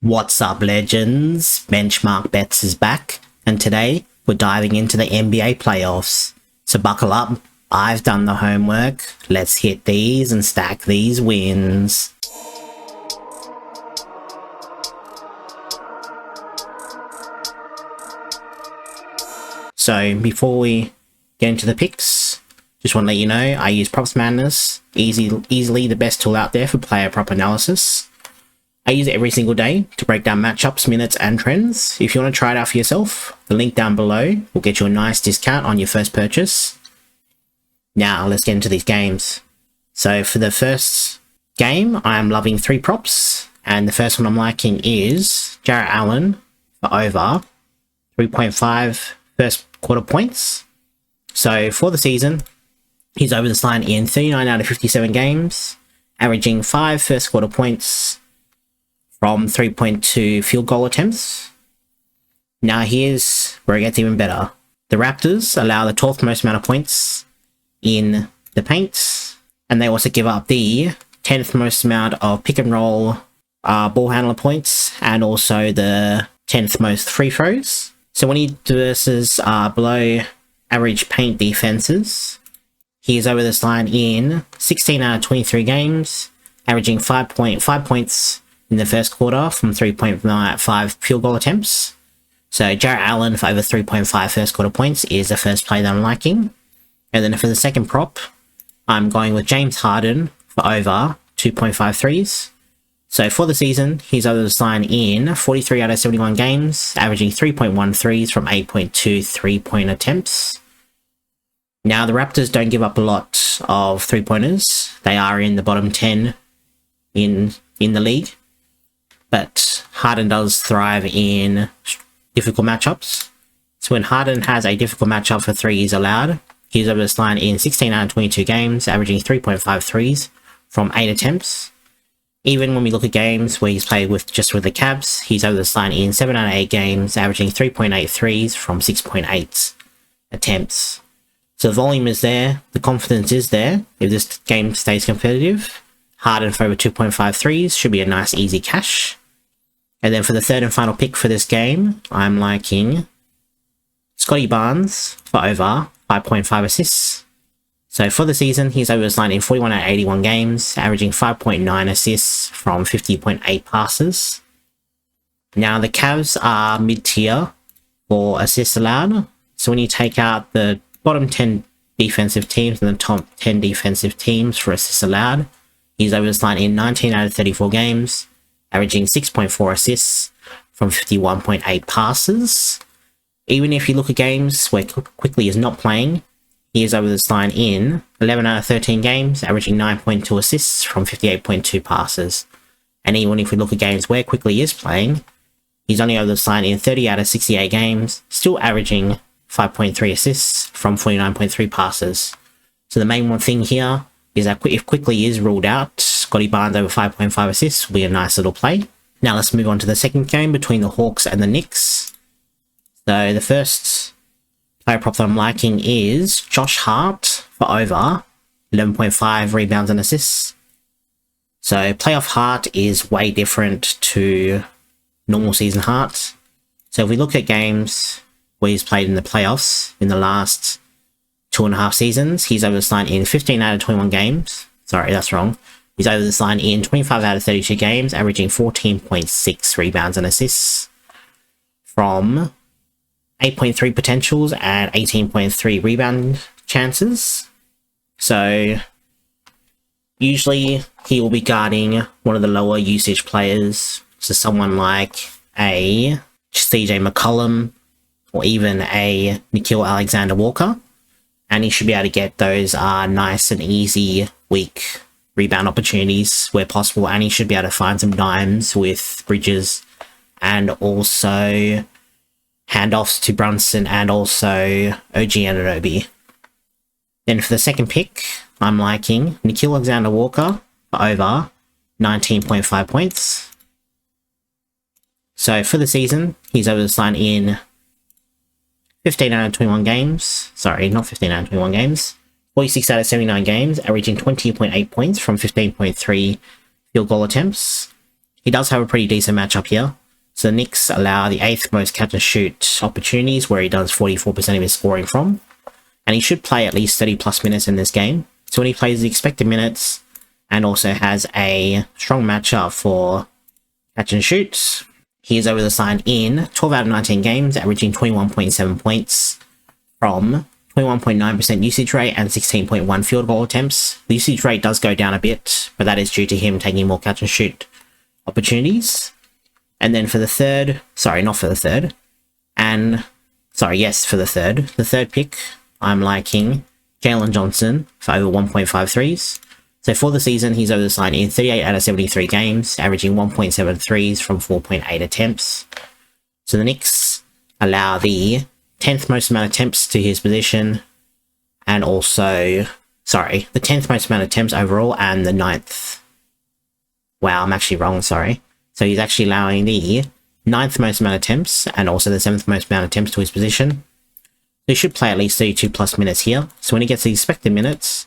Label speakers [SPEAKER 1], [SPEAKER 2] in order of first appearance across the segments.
[SPEAKER 1] What's up, legends? Benchmark Bets is back, and today we're diving into the NBA playoffs. So buckle up, I've done the homework, let's hit these and stack these wins. So before we get into the picks, just want to let you know I use PropsMadness, easily the best tool out there for player prop analysis. I use it every single day to break down matchups, minutes, and trends. If you want to try it out for yourself, the link down below will get you a nice discount on your first purchase. Now, let's get into these games. So for the first game, I'm loving 3 props, and the first one I'm liking is Jarrett Allen for over 3.5 first quarter points. So for the season, he's over this line in 39 out of 57 games, averaging 5 first quarter points from 3.2 field goal attempts. Now here's where it gets even better. The Raptors allow the 12th most amount of points in the paint, and they also give up the 10th most amount of pick and roll ball handler points, and also the 10th most free throws. So when he versus below average paint defenses, he is over this line in 16 out of 23 games, averaging 5.5 points in the first quarter from 3.5 field goal attempts. So Jarrett Allen for over 3.5 first quarter points is the first play that I'm liking. And then for the second prop, I'm going with James Harden for over 2.5 threes. So for the season, he's over this line in 43 out of 71 games, averaging 3.1 threes from 8.2 3-point attempts. Now the Raptors don't give up a lot of 3-pointers. They are in the bottom 10 in the league. But Harden does thrive in difficult matchups. So when Harden has a difficult matchup for threes allowed, he's over this line in 16 out of 22 games, averaging 3.5 threes from 8 attempts. Even when we look at games where he's played with the Cavs, he's over this line in 7 out of 8 games, averaging 3.8 threes from 6.8 attempts. So the volume is there, the confidence is there. If this game stays competitive, Harden for over 2.5 threes should be a nice easy cash. And then for the third and final pick for this game, I'm liking Scotty Barnes for over 5.5 assists. So for the season, he's over his line in 41 out of 81 games, averaging 5.9 assists from 50.8 passes. Now the Cavs are mid-tier for assists allowed. So when you take out the bottom 10 defensive teams and the top 10 defensive teams for assists allowed, he's over his line in 19 out of 34 games, averaging 6.4 assists from 51.8 passes. Even if you look at games where Quickly is not playing, he is over this line in 11 out of 13 games, averaging 9.2 assists from 58.2 passes. And even if we look at games where Quickly is playing, he's only over this line in 30 out of 68 games, still averaging 5.3 assists from 49.3 passes. So the main one thing here is that if Quickly is ruled out, Scotty Barnes over 5.5 assists will be a nice little play. Now let's move on to the second game between the Hawks and the Knicks. So the first player prop that I'm liking is Josh Hart for over 11.5 rebounds and assists. So playoff Hart is way different to normal season Hart. So if we look at games where he's played in the playoffs in the last 2.5 seasons, he's over this line in 15 out of 21 games. Sorry, that's wrong. He's over this line in 25 out of 32 games, averaging 14.6 rebounds and assists from 8.3 potentials and 18.3 rebound chances. So usually he will be guarding one of the lower usage players, so someone like a CJ McCollum or even a Nickeil Alexander-Walker. And he should be able to get those nice and easy, weak rebound opportunities where possible. And he should be able to find some dimes with Bridges and also handoffs to Brunson and also OG Anunoby. Then for the second pick, I'm liking Nickeil Alexander-Walker for over 19.5 points. So for the season, he's over this line in 15 out of 21 games. Sorry, not 15 out of 21 games. 46 out of 79 games, averaging 20.8 points from 15.3 field goal attempts. he does have a pretty decent matchup here. So the Knicks allow the 8th most catch and shoot opportunities, where he does 44% of his scoring from. And he should play at least 30 plus minutes in this game. So when he plays the expected minutes and also has a strong matchup for catch and shoots, he is over the sign in 12 out of 19 games, averaging 21.7 points from 21.9% usage rate and 16.1 field goal attempts. The usage rate does go down a bit, but that is due to him taking more catch and shoot opportunities. And then for the third, sorry, not for the third, and sorry, yes, for the third pick, I'm liking Jalen Johnson for over 1.5 threes. So for the season, he's over the sign in 38 out of 73 games, averaging 1.7 threes from 4.8 attempts. So the Knicks allow the 10th most amount of attempts to his position, and also, sorry, the 10th most amount of attempts overall, and the 9th. Wow, I'm actually wrong, sorry. So he's actually allowing the 9th most amount of attempts, and also the 7th most amount of attempts to his position. He should play at least 32 plus minutes here. So when he gets the expected minutes,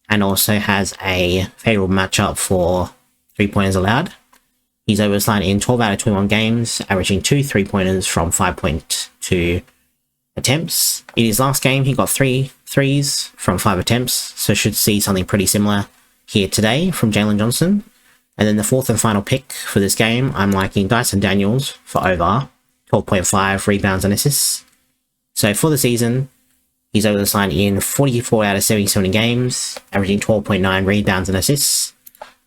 [SPEAKER 1] and also has a favourable matchup for 3-pointers allowed, he's over the line in 12 out of 21 games, averaging 2 3-pointers from 5.2 attempts. In his last game, he got 3 threes from 5 attempts, so should see something pretty similar here today from Jalen Johnson. And then the 4th and final pick for this game, I'm liking Dyson Daniels for over 12.5 rebounds and assists. So for the season, he's over the line in 44 out of 77 games, averaging 12.9 rebounds and assists.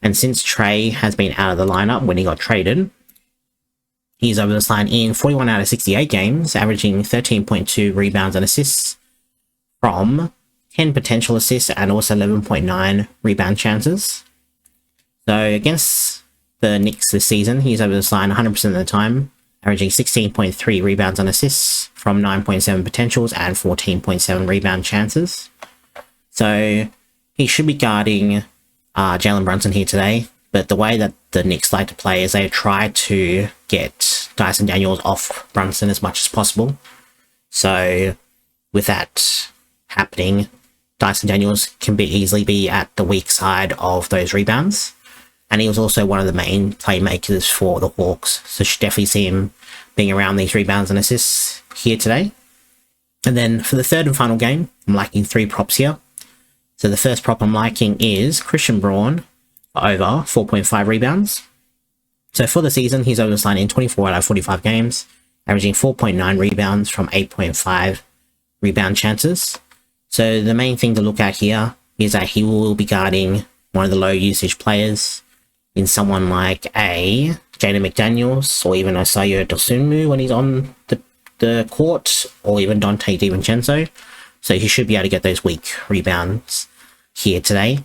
[SPEAKER 1] And since Trey has been out of the lineup when he got traded, he's over the line in 41 out of 68 games, averaging 13.2 rebounds and assists from 10 potential assists and also 11.9 rebound chances. So against the Knicks this season, he's over the line 100% of the time, averaging 16.3 rebounds and assists from 9.7 potentials and 14.7 rebound chances. So he should be guarding Jalen Brunson here today, but the way that the Knicks like to play is they try to get Dyson Daniels off Brunson as much as possible. So with that happening, Dyson Daniels can easily be at the weak side of those rebounds. And he was also one of the main playmakers for the Hawks, so should definitely see him being around these rebounds and assists here today. And then for the third and final game, I'm liking 3 props here. So the first prop I'm liking is Christian Braun for over 4.5 rebounds. So for the season, he's over the line in 24 out of 45 games, averaging 4.9 rebounds from 8.5 rebound chances. So the main thing to look at here is that he will be guarding one of the low usage players in someone like a Jaden McDaniels or even Osayo Dosunmu when he's on the court, or even Dante DiVincenzo. So he should be able to get those weak rebounds here today.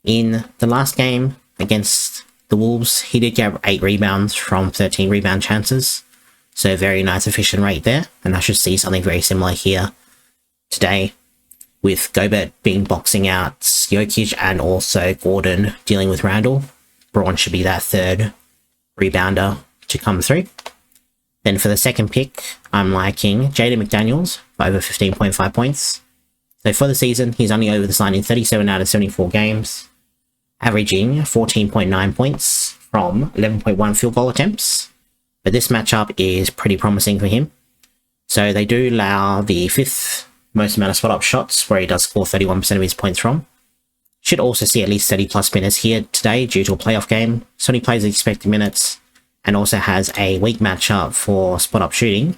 [SPEAKER 1] In the last game against the Wolves, he did get 8 rebounds from 13 rebound chances. So very nice efficient rate there, and I should see something very similar here today, with Gobert being boxing out Jokic and also Gordon dealing with Randall. Braun should be that third rebounder to come through. Then for the second pick, I'm liking Jaden McDaniels for over 15.5 points. So for the season, he's only over the line in 37 out of 74 games, averaging 14.9 points from 11.1 field goal attempts. But this matchup is pretty promising for him. So they do allow the 5th most amount of spot-up shots, where he does score 31% of his points from. Should also see at least 30 plus minutes here today due to a playoff game. So he plays the expected minutes and also has a weak matchup for spot-up shooting.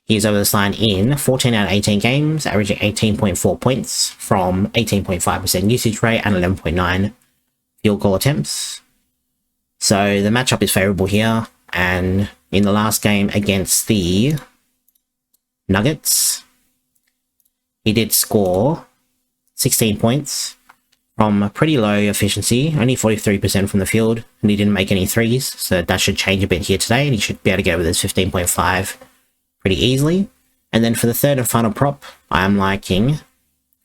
[SPEAKER 1] He's over this line in 14 out of 18 games, averaging 18.4 points from 18.5% usage rate and 11.9 field goal attempts. So the matchup is favourable here, and in the last game against the Nuggets, he did score 16 points from pretty low efficiency, only 43% from the field, and he didn't make any threes, so that should change a bit here today, and he should be able to go with his 15.5 pretty easily. And then for the third and final prop, I am liking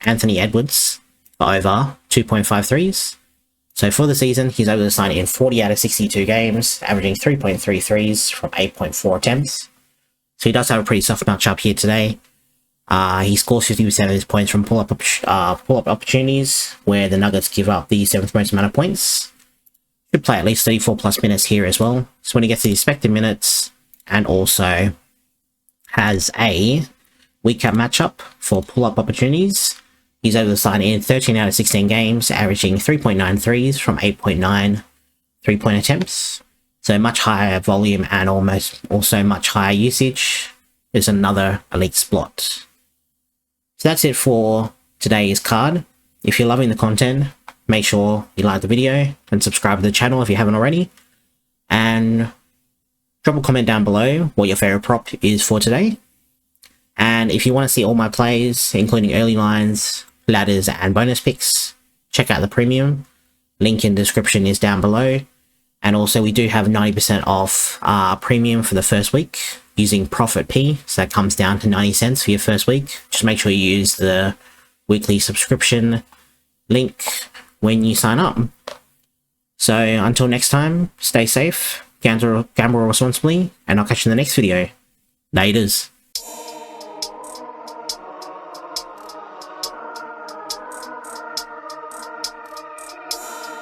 [SPEAKER 1] Anthony Edwards for over 2.5 threes. So for the season, he's over the line in 40 out of 62 games, averaging 3.3 threes from 8.4 attempts. So he does have a pretty soft matchup here today. He scores 50% of his points from pull-up opportunities, where the Nuggets give up the 7th most amount of points. Should play at least 34 plus minutes here as well. So when he gets the expected minutes, and also has a week cap matchup for pull-up opportunities, he's able to sign in 13 out of 16 games, averaging 3.9 threes from 8.9 3-point attempts. So much higher volume and also much higher usage. Is another elite spot. So that's it for today's card. If you're loving the content, make sure you like the video and subscribe to the channel if you haven't already. And drop a comment down below what your favorite prop is for today. And if you want to see all my plays, including early lines, ladders, and bonus picks, check out the premium. Link in the description is down below. And also we do have 90% off premium for the first week using Profit P. So that comes down to 90 cents for your first week. Just make sure you use the weekly subscription link when you sign up. So until next time, stay safe, gamble responsibly, and I'll catch you in the next video. Laters.